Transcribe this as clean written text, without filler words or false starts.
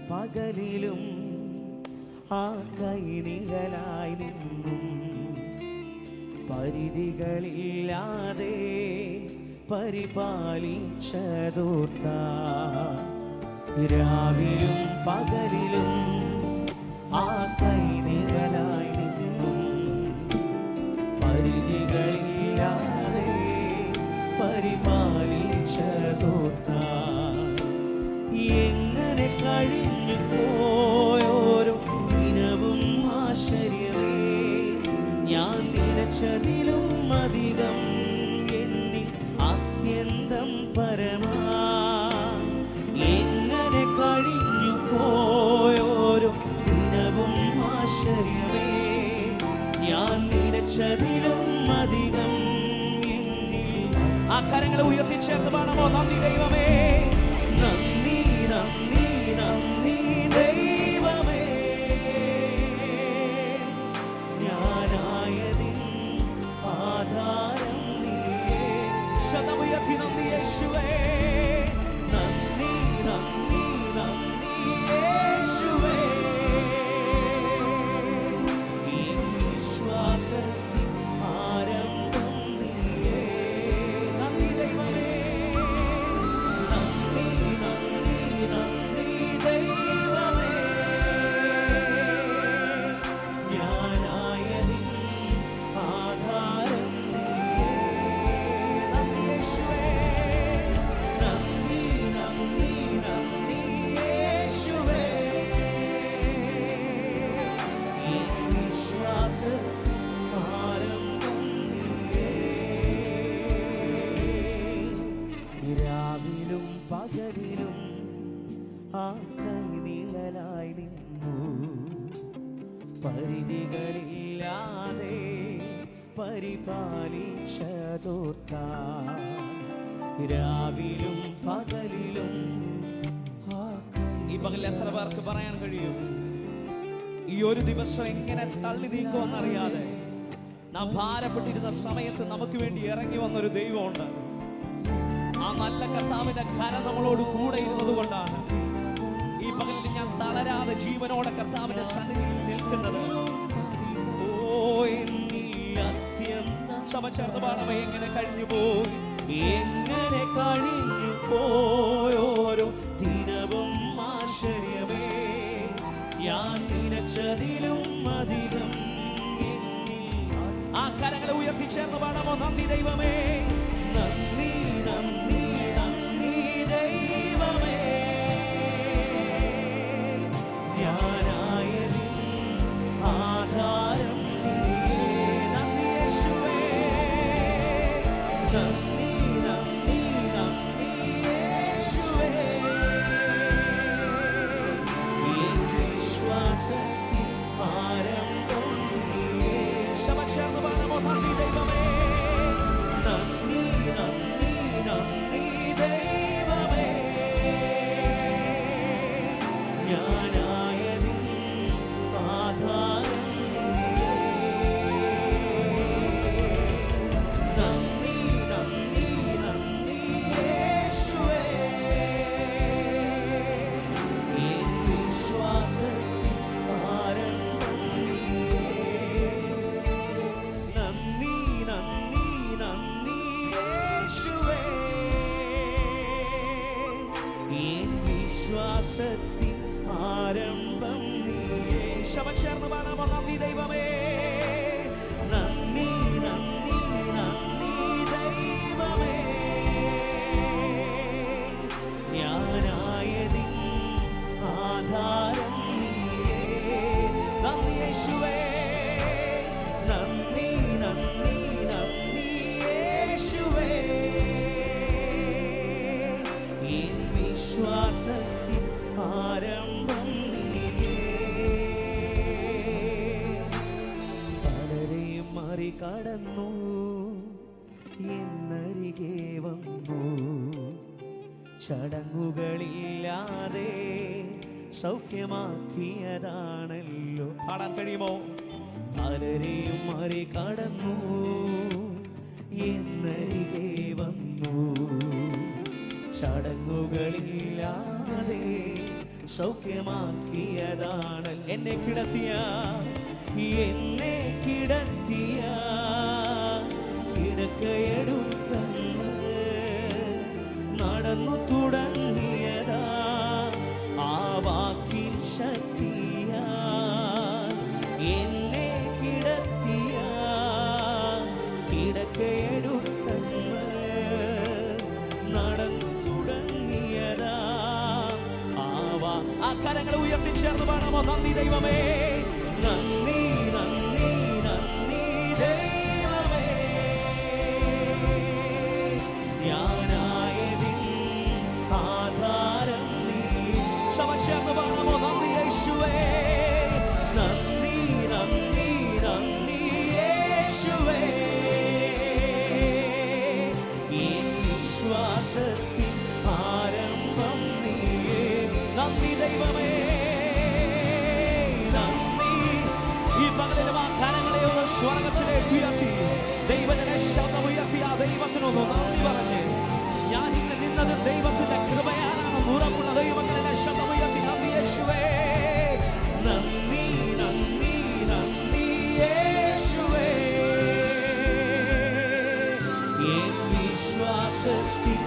പകലിലും ആ കൈനിഴലായി നിന്നും പരിധികളില്ലാതെ പരിപാലിച്ചതോർത്ത രാവിലും പകലിലും ആ കൈനിഴലായി നിന്നും പരിധികളില്ലാതെ പരിപാലിച്ചതോർത്ത എങ്ങനെ കഴിഞ്ഞു പോയോരോ ദിനവും ആശ്ചര്യമേ ഞാൻ നിലച്ചതിലും അധികം എന്നിൽ അത്യന്തം പരമാ എങ്ങനെ കഴിഞ്ഞു പോയോരോ ദിനവും ആശ്ചര്യമേ ഞാൻ നിലച്ചതിലും അധികം എന്നിൽ ആ കരങ്ങളെ ഉയർത്തിച്ചേർന്ന് പാടാമോ നന്ദി ദൈവമേ നന്ദി നന്ദി നന്ദി ദൈവമേ ഞാനായതിൻ ആധാരം നീയേ ശതമുയർത്തി നന്ദി യേശുവേ നന്ദി നന്ദി നന്ദി യേശുവേ ഈ വിശ്വാസത്തിൻ ആരംഭം നീയേ നന്ദി ദൈവമേ നന്ദി നന്ദി നന്ദി ദൈവമേ ഞാനായതിൻ ആധാരം നീയേ നന്ദി യേശുവേ നന്ദി നന്ദി നന്ദി യേശുവേ ഈ വിശ്വാസത്തിൻ ആരംഭം നീയേ രാവിലും പകലിലും ആ കൈനിഴലായി നിന്നു പരിധികളില്ലാതെ പരിപാലിച്ചതോർത്ത രാവിലും പകലിലും ഈ പകലിൽ എത്ര പേർക്ക് പറയാൻ കഴിയും ഈ ഒരു ദിവസം എങ്ങനെ തള്ളി നീക്കുമെന്നറിയാതെ നാം ഭാരപ്പെട്ടിരുന്ന സമയത്ത് നമുക്ക് വേണ്ടി ഇറങ്ങി വന്നൊരു ദൈവമുണ്ട്. ആ നല്ല കർത്താവിന്റെ കരം നമ്മളോട് കൂടെ ഇരുന്നത് കൊണ്ടാണ് ഈ പകലിൽ ഞാൻ തളരാതെ ജീവനോടെ കർത്താവിന്റെ സന്നിധിയിൽ നിൽക്കുന്നത്. ഓ എന്നിൽ അത്യന്തം സഭ ചേർന്ന് പാടമേ എങ്ങനെ കഴിഞ്ഞു പോയി എങ്ങനെ കഴിഞ്ഞു പോയോരോ ദിനവും ആശ്ചര്യമേ ഞാൻ നിനച്ചതിലും അധികം എന്നിൽ ആ കരങ്ങളെ ഉയർത്തിച്ചേർന്ന് പാടാമോ നന്ദി ദൈവമേ നന്ദി നന്ദി നന്ദി ദൈവമേ ഞാനായതിൻ ആധാരം നീയേ നന്ദി യേശുവേ നന്ദി നന്ദി നന്ദി യേശുവേ ഈ വിശ്വാസത്തിൻ ആരംഭം നീയേ ശബ്ദം ചേർന്ന് പാടാമോ നന്ദി ദൈവമേ നന്ദി നന്ദി നന്ദി ദൈവമേ ഞാനായതിൻ ആധാരം നീയേ നന്ദി നന്ദി നന്ദി യേശുവേ ഈ വിശ്വാസത്തിൻ ആരംഭം നീയേ നന്ദി നന്ദി നന്ദി യേശുവേ ഈ വിശ്വാസത്തിൻ ആരംഭം നീയേ ശബ്ദം ചേർന്ന് പാടാമോ നന്ദി ദൈവമേ നന്ദി നന്ദി നന്ദി ദൈവമേ ഞാനായതിൻ ആധാരം നീയേ നന്ദി യേശുവേ നന്ദി നന്ദി നന്ദി യേശുവേ ഈ വിശ്വാസത്തിൻ ആരംഭം നീയേ പലരെയും മറികടന്നു എന്നരികെ വന്നു ചടങ്ങുകളില്ലാതെ സൗഖ്യമാക്കിയതാണല്ലോ പാടാൻ കഴിയുമോ പലരെയും മറികടന്നു എന്നരികെ വന്നു ചടങ്ങുകളില്ലാതെ സൗഖ്യമാക്കിയതാണ്. എന്നെ കിടത്തിയ കിടക്കയെടുത്തന്ന് നടന്നു തുടങ്ങിയതാ ആ വാക്കിൻ ശക്തിയാ. എന്നെ കിടത്തിയ കിടക്കയെടുത്തന്ന് നടന്നു തുടങ്ങിയതാ ആ കരങ്ങളെ ഉയർത്തിച്ചേർന്ന് പാടാമോ? നന്ദി ദൈവമേ, നന്ദി നന്ദി നന്ദി ദൈവമേ, ഞാനായതിൻ ആധാരം നീ. സമചേർന്ന് പാടാമോ? നന്ദി യേശുവേ, നന്ദി നന്ദി നന്ദി യേശുവേ, ഈ വിശ്വാസത്തിൻ ആരംഭം നീയേ. നന്ദി ദൈവമേ, നന്ദി. ഈ പകലിലും ആ കരങ്ങളെ ഒന്ന് സ്വർഗ്ഗത്തിലേക്ക് ഉയർത്തി ദൈവത്തിനെ ശബ്ദമുയർത്തി ആ ദൈവത്തിനൊന്ന് നന്ദി പറഞ്ഞ്, ഞാൻ ഇന്ന് നിന്നത് ദൈവത്തിന്റെ കൃപയാലാണ് ഉറപ്പുള്ള ദൈവങ്ങളിലെ ശബ്ദമുയർത്തി നന്ദി യേശുവേ, നന്ദി നന്ദി നന്ദി യേശുവേ, ഈ വിശ്വാസത്തിൽ